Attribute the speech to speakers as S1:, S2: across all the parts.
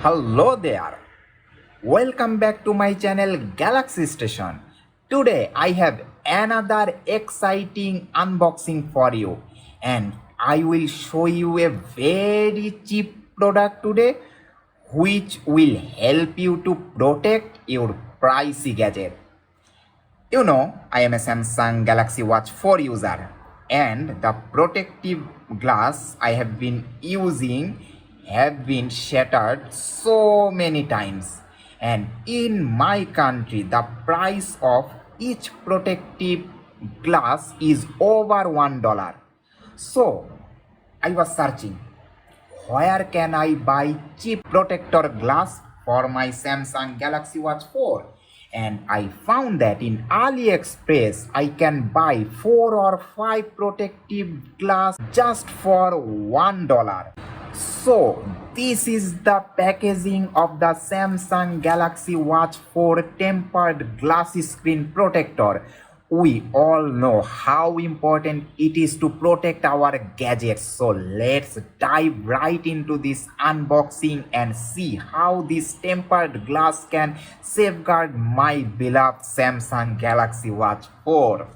S1: Hello there. Welcome back to my channel Galaxy Station. Today I have another exciting unboxing for you and I will show you a very cheap product today which will help you to protect your pricey gadget. You know, I am a Samsung Galaxy Watch 4 user and the protective glass I have been using have been shattered so many times, and in my country the price of each protective glass is over $1. So I was searching where can I buy cheap protector glass for my Samsung Galaxy Watch 4, and I found that in AliExpress I can buy 4 or 5 protective glass just for $1. So this is the packaging of the Samsung Galaxy Watch 4 tempered glass screen protector. We all know how important it is to protect our gadgets. So let's dive right into this unboxing and see how this tempered glass can safeguard my beloved Samsung Galaxy Watch 4.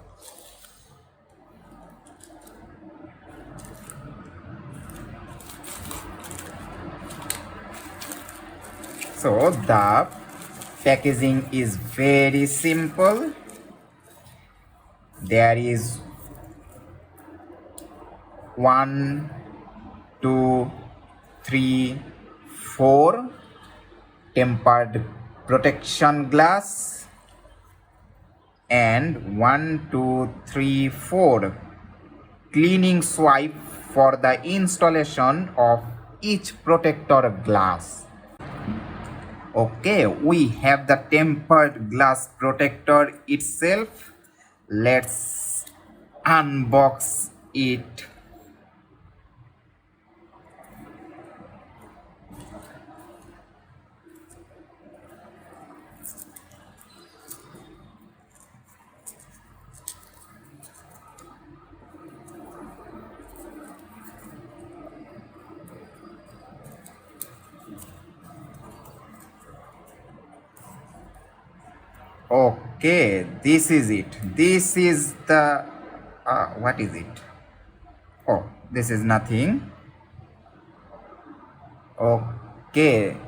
S1: So the packaging is very simple. There is 1, 2, 3, 4 tempered protection glass and 1, 2, 3, 4 cleaning swipe for the installation of each protector glass. Okay, we have the tempered glass protector itself. Let's unbox it. Okay, this is it. This is the what is it? Oh, this is nothing. Okay,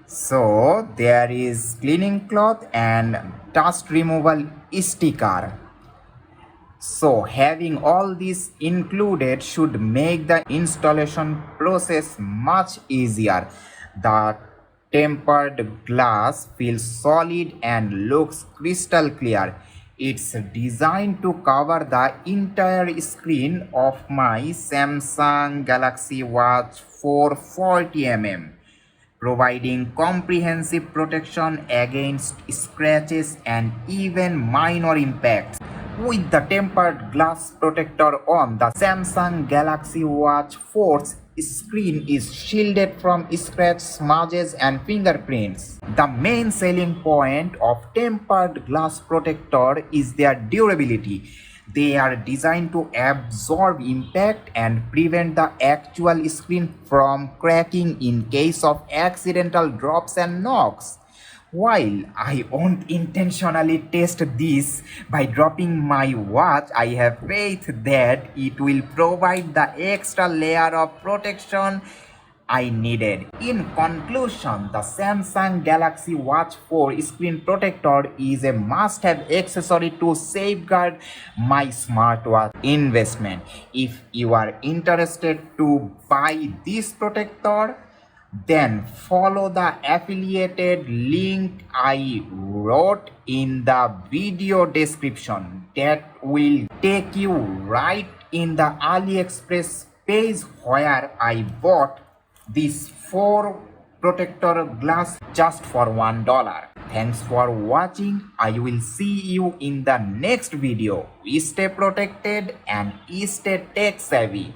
S1: so there is cleaning cloth and dust removal sticker. So having all this included should make the installation process much easier. The tempered glass feels solid and looks crystal clear. It's designed to cover the entire screen of my Samsung Galaxy Watch 440 providing comprehensive protection against scratches and even minor impacts. With the tempered glass protector on, the Samsung Galaxy Watch 4's screen is shielded from scratch, smudges and fingerprints. The main selling point of tempered glass protector is their durability. They are designed to absorb impact and prevent the actual screen from cracking in case of accidental drops and knocks. While I won't intentionally test this by dropping my watch, I have faith that it will provide the extra layer of protection I needed. In conclusion, the Samsung Galaxy Watch 4 screen protector is a must-have accessory to safeguard my smartwatch investment. If you are interested to buy this protector, then follow the affiliated link I wrote in the video description that will take you right in the AliExpress page where I bought this 4 protector glass just for $1. Thanks for watching. I will see you in the next video. Stay protected and stay tech savvy.